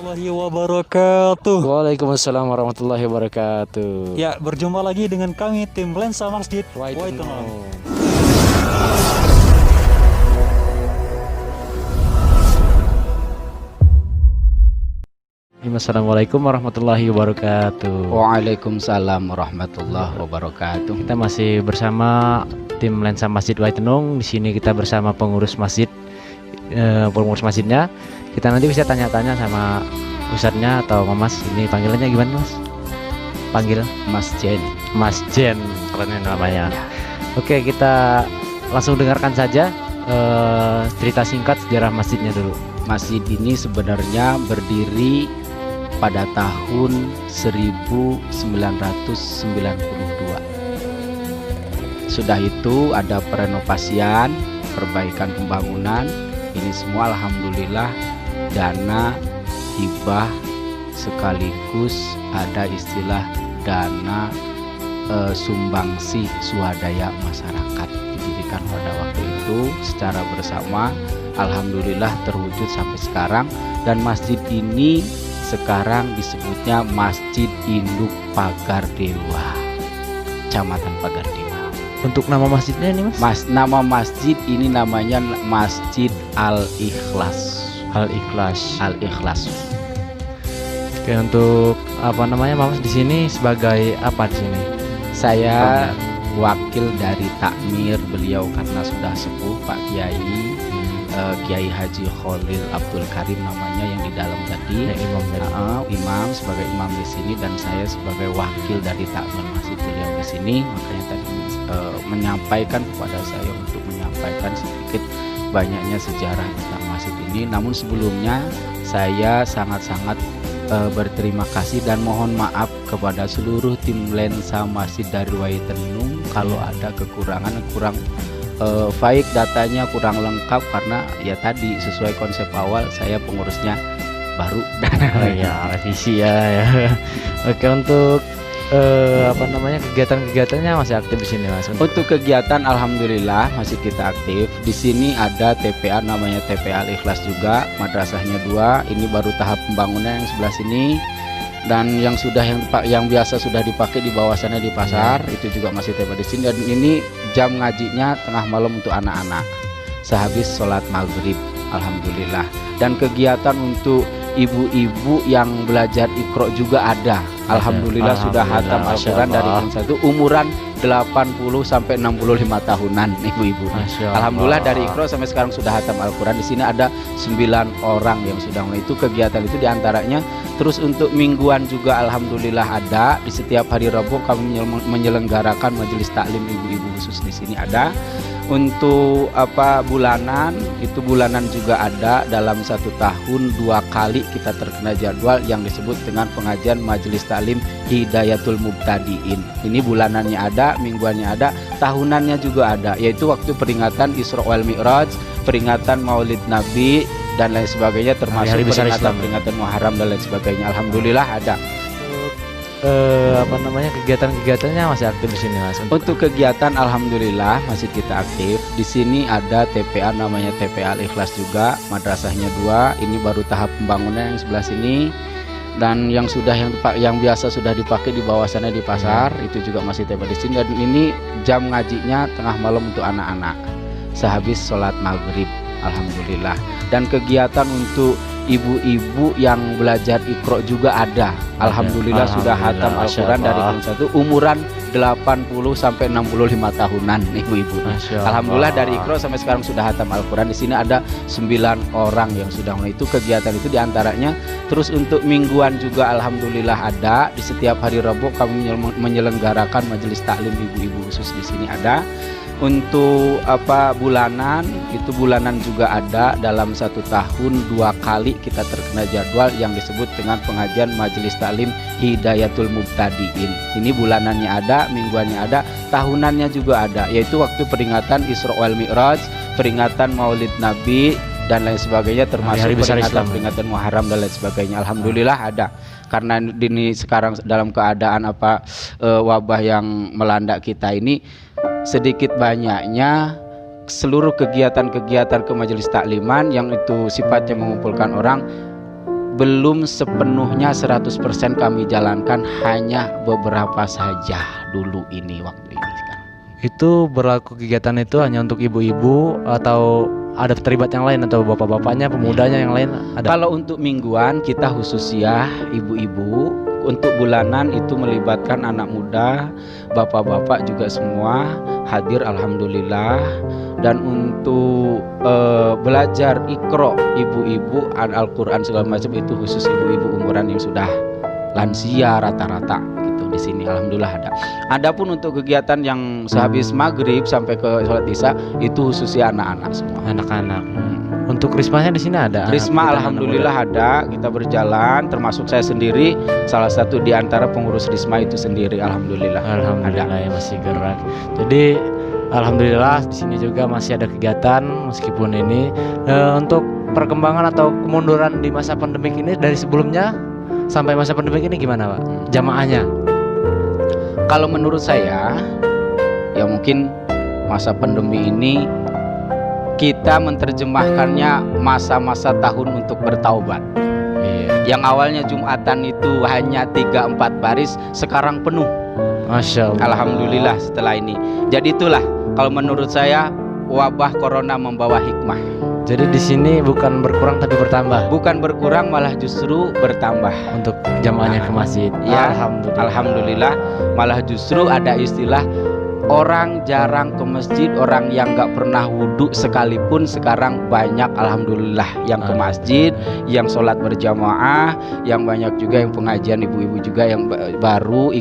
Warahmatullahi wabarakatuh. Waalaikumsalam warahmatullahi wabarakatuh. Ya, berjumpa lagi dengan kami tim Lensa Masjid Waitenong. Waitenong. Assalamualaikum warahmatullahi wabarakatuh. Waalaikumsalam warahmatullahi wabarakatuh. Kita masih bersama tim Lensa Masjid Waitenong. Di sini kita bersama pengurus masjid, pengurus masjidnya. Kita nanti bisa tanya-tanya sama ustadznya atau Mas. Ini panggilannya gimana, Mas? Panggil Mas Jen. Mas Jen, keren namanya. Oke, kita langsung dengarkan saja cerita singkat sejarah masjidnya dulu. Masjid ini sebenarnya berdiri pada tahun 1992. Sudah itu ada perenovasian, perbaikan pembangunan. Ini semua alhamdulillah dana hibah sekaligus ada istilah dana sumbangsi swadaya masyarakat didirikan pada waktu itu secara bersama. Alhamdulillah terwujud sampai sekarang, dan masjid ini sekarang disebutnya Masjid Induk Pagar Dewa, Kecamatan Pagar Dewa. Untuk nama masjidnya ini, Mas? Nama masjid ini namanya Masjid Al-Ikhlas. Al-Ikhlas. Al-Ikhlas. Oke, untuk apa namanya, Mas, di sini sebagai apa di sini? Saya wakil dari takmir beliau karena sudah sepuh, Pak Kiai. Kiai Haji Khalil Abdul Karim namanya yang di dalam tadi. Ya, imam sebagai imam di sini, dan saya sebagai wakil dari takmir masjid beliau di sini. Makanya tadi menyampaikan kepada saya untuk menyampaikan sedikit banyaknya sejarah tentang masjid ini. Namun sebelumnya saya sangat-sangat berterima kasih dan mohon maaf kepada seluruh tim Lensa Masjid dari Waitenong kalau ada kekurangan, kurang baik datanya, kurang lengkap, karena ya tadi sesuai konsep awal saya pengurusnya baru. Oh ya, revisi ya. Oke, untuk apa namanya, kegiatan-kegiatannya masih aktif di sini, Mas? Untuk kegiatan alhamdulillah masih kita aktif. Di sini ada TPA namanya TPA Al-Ikhlas juga, madrasahnya 2. Ini baru tahap pembangunan yang sebelah sini. Dan yang biasa sudah dipakai di bawah sana di pasar, itu juga masih TPA di sini. Dan ini jam ngajinya tengah malam untuk anak-anak sehabis sholat maghrib, alhamdulillah. Dan kegiatan untuk ibu-ibu yang belajar Iqra juga ada. Alhamdulillah sudah hatam Al-Quran dari umur 1, umuran 80 sampai 65 tahunan ibu-ibu. Alhamdulillah dari Iqra sampai sekarang sudah hatam Al-Quran. Di sini ada 9 orang yang sudah mulai. Itu kegiatan itu diantaranya. Terus untuk mingguan juga alhamdulillah ada. Di setiap hari Rabu kami menyelenggarakan majelis taklim ibu-ibu khusus di sini ada. Untuk bulanan, itu bulanan juga ada. Dalam 1 tahun 2 kali kita terkena jadwal yang disebut dengan pengajian majelis taklim Hidayatul Mubtadiin. Ini bulanannya ada, mingguannya ada, tahunannya juga ada, yaitu waktu peringatan Isra wal Mi'raj, peringatan Maulid Nabi dan lain sebagainya, termasuk peringatan Muharram dan lain sebagainya. Alhamdulillah ada. Apa namanya, kegiatan-kegiatannya masih aktif di sini, Mas? Untuk kegiatan alhamdulillah masih kita aktif. Di sini ada TPA namanya TPA Al-Ikhlas juga, madrasahnya 2. Ini baru tahap pembangunan yang sebelah sini. Dan yang biasa sudah dipakai di bawah sana di pasar, itu juga masih TPA di sini. Dan ini jam ngajinya tengah malam untuk anak-anak sehabis sholat maghrib, alhamdulillah. Dan kegiatan untuk ibu-ibu yang belajar Iqra juga ada. Alhamdulillah sudah hatam Al-Quran dari umur 1, umuran 80 sampai 65 tahunan ibu-ibu. Alhamdulillah dari Iqra sampai sekarang sudah hatam Al-Quran. Di sini ada 9 orang yang sudah mulai. Itu kegiatan itu diantaranya. Terus untuk mingguan juga alhamdulillah ada. Di setiap hari Rabu kami menyelenggarakan majelis taklim ibu-ibu khusus di sini ada. Untuk bulanan, itu bulanan juga ada. Dalam 1 tahun 2 kali kita terkena jadwal yang disebut dengan pengajian majelis taklim Hidayatul Mubtadiin. Ini bulanannya ada, mingguannya ada, tahunannya juga ada, yaitu waktu peringatan Isra wal Mi'raj, peringatan Maulid Nabi dan lain sebagainya, termasuk peringatan Muharram dan lain sebagainya. Alhamdulillah ada. Karena ini sekarang dalam keadaan wabah yang melanda kita ini, sedikit banyaknya seluruh kegiatan-kegiatan ke majelis takliman yang itu sifatnya mengumpulkan orang belum sepenuhnya 100% kami jalankan, hanya beberapa saja dulu ini waktu ini sekarang. Itu berlaku kegiatan itu hanya untuk ibu-ibu atau ada terlibat yang lain atau bapak-bapaknya, pemudanya yang lain ada? Kalau untuk mingguan kita khusus ya ibu-ibu, untuk bulanan itu melibatkan anak muda, bapak-bapak juga semua hadir alhamdulillah. Dan untuk belajar Iqra ibu-ibu Al-Quran segala macam itu khusus ibu-ibu umuran yang sudah lansia rata-rata gitu di sini alhamdulillah ada. Adapun untuk kegiatan yang sehabis maghrib sampai ke sholat isya itu khususnya anak-anak semua. Anak-anak. Untuk rismanya di sini ada? Risma alhamdulillah ada, kita berjalan termasuk saya sendiri salah satu di antara pengurus Risma itu sendiri alhamdulillah. Alhamdulillah ada. ya masih gerak. Jadi alhamdulillah di sini juga masih ada kegiatan meskipun ini untuk perkembangan atau kemunduran di masa pandemik ini dari sebelumnya sampai masa pandemik ini gimana Pak? Jamaahnya? Kalau menurut saya ya mungkin masa pandemi ini kita menerjemahkannya masa-masa tahun untuk bertaubat. Yang awalnya Jumatan itu hanya 3-4 baris, sekarang penuh. Masya Allah. Alhamdulillah setelah ini. Jadi itulah kalau menurut saya wabah corona membawa hikmah. Jadi di sini bukan berkurang tapi bertambah. Bukan berkurang malah justru bertambah Untuk jamaahnya ke masjid. Ya, Alhamdulillah. alhamdulillah malah justru ada istilah orang jarang ke masjid, orang yang gak pernah wudhu sekalipun sekarang banyak alhamdulillah yang ke masjid, yang sholat berjamaah, yang banyak juga yang pengajian ibu-ibu juga yang baru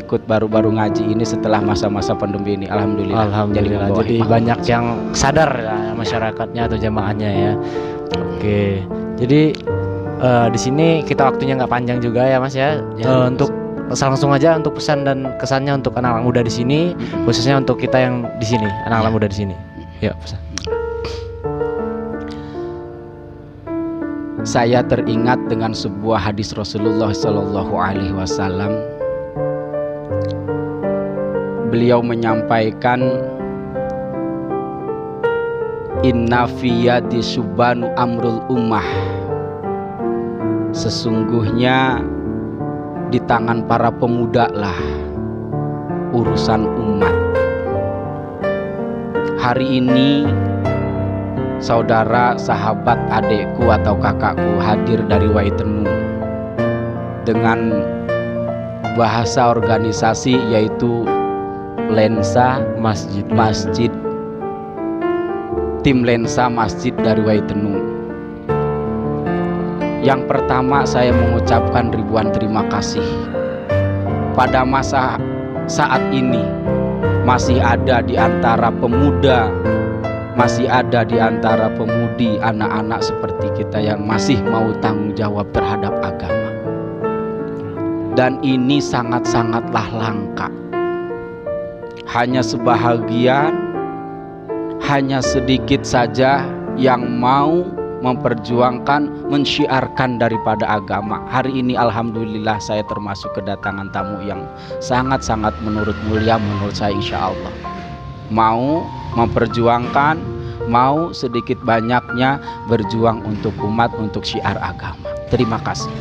ngaji ini setelah masa-masa pandemi ini alhamdulillah. Alhamdulillah. Jadi banyak yang sadar ya, masyarakatnya atau jamaahnya ya. Oke. Jadi di sini kita waktunya nggak panjang juga ya Mas ya. Untuk langsung aja untuk pesan dan kesannya untuk anak-anak muda di sini, khususnya untuk kita yang di sini, anak-anak muda di sini. Ya, pesan. Saya teringat dengan sebuah hadis Rasulullah Sallallahu Alaihi Wasallam. Beliau menyampaikan, Inna fiyadi subanu amrul ummah. Sesungguhnya di tangan para pemuda lah urusan umat. Hari ini saudara, sahabat, adekku atau kakakku hadir dari Waitenung dengan bahasa organisasi yaitu Lensa Masjid, tim Lensa Masjid dari Waitenung. Yang pertama saya mengucapkan ribuan terima kasih. Pada masa saat ini masih ada di antara pemuda, masih ada di antara pemudi, anak-anak seperti kita yang masih mau tanggung jawab terhadap agama. Dan ini sangat-sangatlah langka. Hanya sebahagian, hanya sedikit saja yang mau memperjuangkan, mensyiarkan daripada agama. Hari ini alhamdulillah saya termasuk kedatangan tamu yang sangat-sangat menurut mulia menurut saya insya Allah. Mau memperjuangkan, mau sedikit banyaknya berjuang untuk umat, untuk syiar agama. Terima kasih.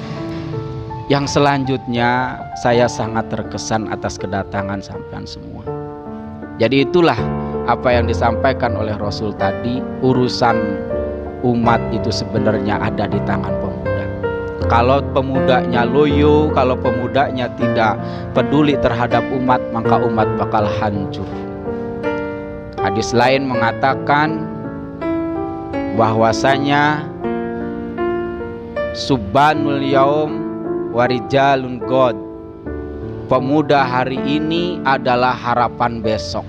Yang selanjutnya saya sangat terkesan atas kedatangan sampean semua. Jadi itulah apa yang disampaikan oleh Rasul tadi, urusan umat itu sebenarnya ada di tangan pemuda. Kalau pemudanya loyo, kalau pemudanya tidak peduli terhadap umat, maka umat bakal hancur. Hadis lain mengatakan bahwasanya subbanul yaum warijalun god. Pemuda hari ini adalah harapan besok.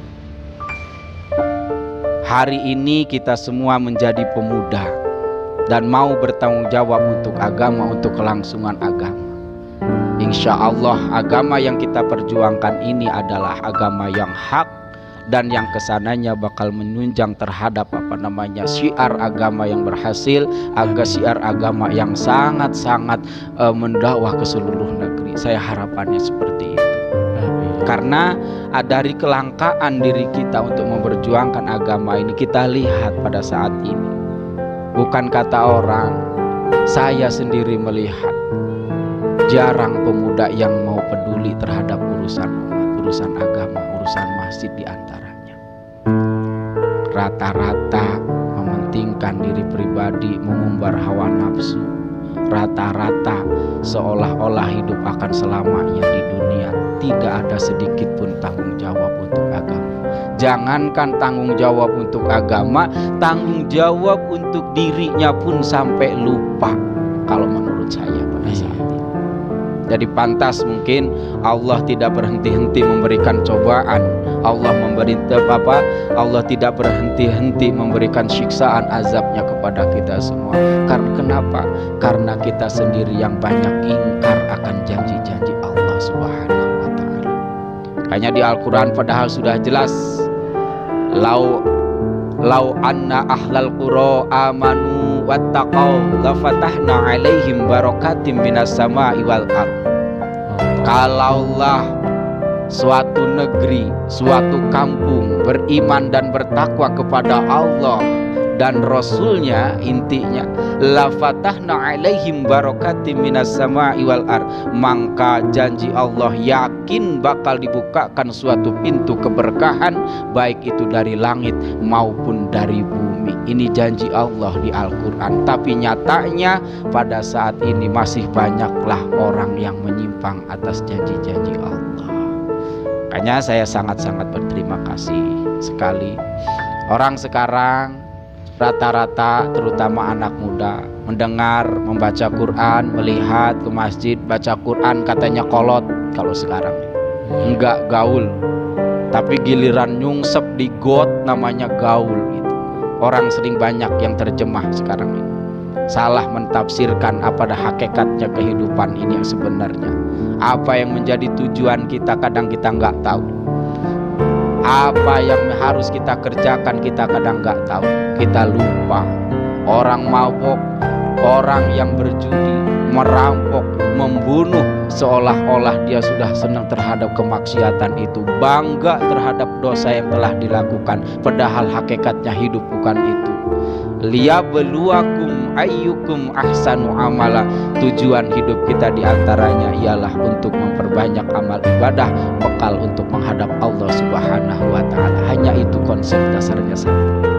Hari ini kita semua menjadi pemuda dan mau bertanggung jawab untuk agama, untuk kelangsungan agama. Insya Allah agama yang kita perjuangkan ini adalah agama yang hak dan yang kesananya bakal menunjang terhadap syiar agama yang berhasil, syiar agama yang sangat-sangat mendakwah ke seluruh negeri. Saya harapannya seperti itu. Karena dari kelangkaan diri kita untuk memperjuangkan agama ini kita lihat pada saat ini. Bukan kata orang, saya sendiri melihat jarang pemuda yang mau peduli terhadap urusan umat, urusan agama, urusan masjid di antaranya. Rata-rata mementingkan diri pribadi, mengumbar hawa nafsu. Rata-rata seolah-olah hidup akan selamanya di dunia, tidak ada sedikit pun tanggung jawab untuk agama. Jangankan tanggung jawab untuk agama, tanggung jawab untuk dirinya pun sampai lupa, kalau menurut saya pada saat ini. Jadi pantas mungkin Allah tidak berhenti-henti memberikan cobaan, Allah tidak berhenti-henti memberikan siksaan azabnya kepada kita semua. Karena kenapa? Karena kita sendiri yang banyak ingkar akan janji-janji Allah Subhanahu wa taala. Makanya di Al-Qur'an padahal sudah jelas, lau anna ahlal qura amanu wattaqau lafatahna alaihim barakatim minas sama'i wal ardh. Kalaulah suatu negeri, suatu kampung beriman dan bertakwa kepada Allah dan Rasulnya, intinya lafatahna alaihim barakatim minas sama'i wal ardh, maka janji Allah yakin bakal dibukakan suatu pintu keberkahan, baik itu dari langit maupun dari bumi. Ini janji Allah di Al-Quran. Tapi nyatanya pada saat ini masih banyaklah orang yang menyimpang atas janji-janji Allah. Makanya saya sangat-sangat berterima kasih sekali. Orang sekarang rata-rata terutama anak muda mendengar, membaca Quran, melihat ke masjid, baca Quran katanya kolot. Kalau sekarang enggak gaul, tapi giliran nyungsep di got namanya gaul gitu. Orang sering banyak yang terjemah sekarang ini salah mentafsirkan apa dah hakikatnya kehidupan ini yang sebenarnya. Apa yang menjadi tujuan kita kadang kita nggak tahu. Apa yang harus kita kerjakan kita kadang nggak tahu. Kita lupa. Orang mabuk, orang yang berjudi, merampok, membunuh, seolah-olah dia sudah senang terhadap kemaksiatan itu, bangga terhadap dosa yang telah dilakukan, padahal hakikatnya hidup bukan itu. Liyabluwakum ayyukum ahsanu amala. Tujuan hidup kita diantaranya ialah untuk memperbanyak amal ibadah, bekal untuk menghadap Allah Subhanahu wa taala. Hanya itu konsep dasarnya satu.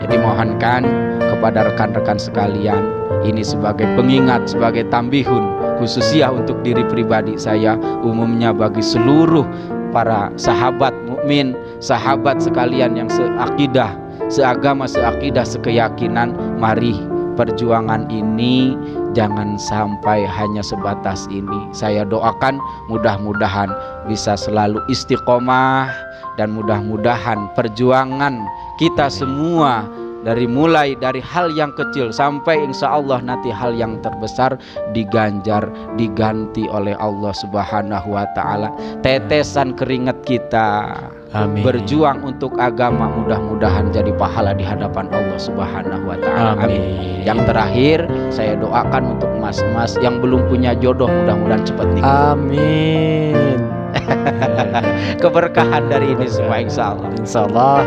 Jadi mohonkan kepada rekan-rekan sekalian, ini sebagai pengingat, sebagai tambihun, khususnya untuk diri pribadi saya, umumnya bagi seluruh para sahabat mukmin, sahabat sekalian yang seakidah, seagama, seakidah, sekeyakinan, mari perjuangan ini jangan sampai hanya sebatas ini. Saya doakan mudah-mudahan bisa selalu istiqomah, dan mudah-mudahan perjuangan kita semua mulai dari hal yang kecil sampai insya Allah nanti hal yang terbesar diganjar, diganti oleh Allah Subhanahu wa taala. Tetesan keringat kita, amin, berjuang untuk agama, mudah-mudahan jadi pahala di hadapan Allah Subhanahu wa taala. Amin. Yang terakhir saya doakan untuk mas-mas yang belum punya jodoh, mudah-mudahan cepat nikah. Amin. Keberkahan dari ini semua insyaallah. Insyaallah.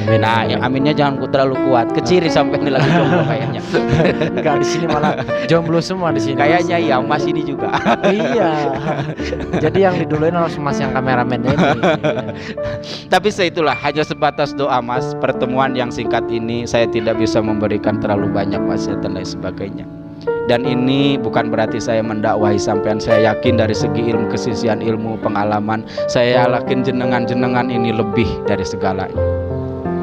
Nah, yang aminnya jangan terlalu kuat, keciri sampai ini lagi jomblo kayaknya. Enggak, di sini malah jomblo semua di sini. Kayaknya iya, Mas ini juga. Iya. Jadi yang diduluin harus Mas yang kameramennya ini. Tapi seitulah, hanya sebatas doa Mas. Pertemuan yang singkat ini saya tidak bisa memberikan terlalu banyak wasiat dan lain sebagainya. Dan ini bukan berarti saya mendakwahi sampean. Saya yakin dari segi ilmu, kesisian ilmu, pengalaman, saya yakin jenengan ini lebih dari segalanya.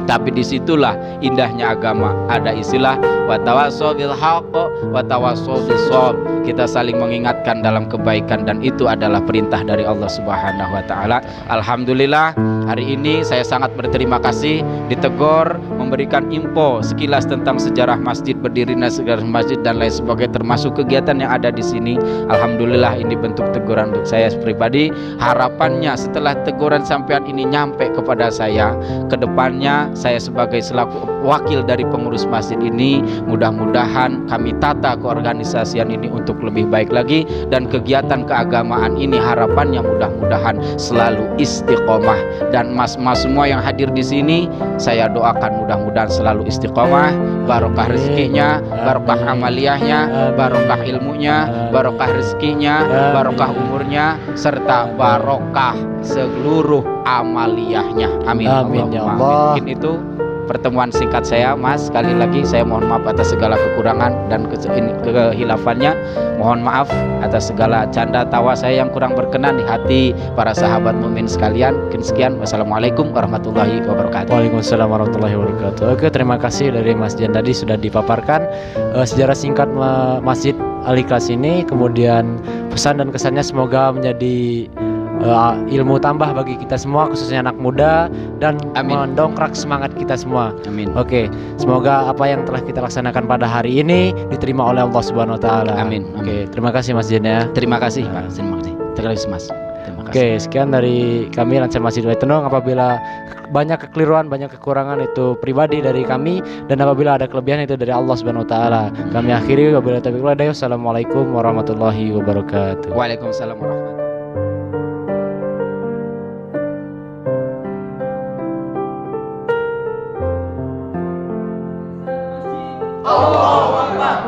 Tapi disitulah indahnya agama. Ada istilah watawassaw bil haqq watawassaw bis shawab. Kita saling mengingatkan dalam kebaikan, dan itu adalah perintah dari Allah Subhanahu wa taala. Alhamdulillah hari ini saya sangat berterima kasih ditegur, memberikan info sekilas tentang sejarah masjid, berdirinya sejarah masjid dan lain sebagainya, termasuk kegiatan yang ada di sini. Alhamdulillah ini bentuk teguran untuk saya pribadi. Harapannya setelah teguran sampean ini nyampe kepada saya, kedepannya saya sebagai selaku wakil dari pengurus masjid ini, mudah-mudahan kami tata keorganisasian ini untuk lebih baik lagi, dan kegiatan keagamaan ini harapannya mudah-mudahan selalu istiqomah dan mas-mas semua yang hadir di sini. Saya doakan mudah-mudahan selalu istiqomah, barokah rezekinya, barokah amaliyahnya, barokah ilmunya, barokah rezekinya, barokah umurnya, serta barokah seluruh amaliyahnya. Amin. Amin, ya Allahumma Allah. amin. Mungkin itu pertemuan singkat saya, Mas. Sekali lagi saya mohon maaf atas segala kekurangan dan kehilafannya. Mohon maaf atas segala canda tawa saya yang kurang berkenan di hati para sahabat mukmin sekalian. Mungkin sekian. Wassalamualaikum warahmatullahi wabarakatuh. Waalaikumsalam warahmatullahi wabarakatuh. Oke, terima kasih dari Mas Dian tadi sudah dipaparkan sejarah singkat Masjid Al-Ikhlas ini, kemudian pesan dan kesannya semoga menjadi ilmu tambah bagi kita semua, khususnya anak muda, dan Amin. mendongkrak semangat kita semua. Amin. Oke, semoga apa yang telah kita laksanakan pada hari ini diterima oleh Allah Subhanahu wa taala. Amin. Oke, terima kasih Mas Dian ya. Terima kasih, Pak. Terima kasih. Terima kasih, Mas. Terima kasih. Oke, sekian dari kami Lansia Masjid Waitenong. Apabila banyak kekeliruan, banyak kekurangan itu pribadi dari kami, dan apabila ada kelebihan itu dari Allah Subhanahu wa taala. Kami akhiri wabillahi taufiq wal hidayah. Assalamualaikum warahmatullahi wabarakatuh. Waalaikumsalam warahmatullahi wabarakatuh. Allahu Akbar.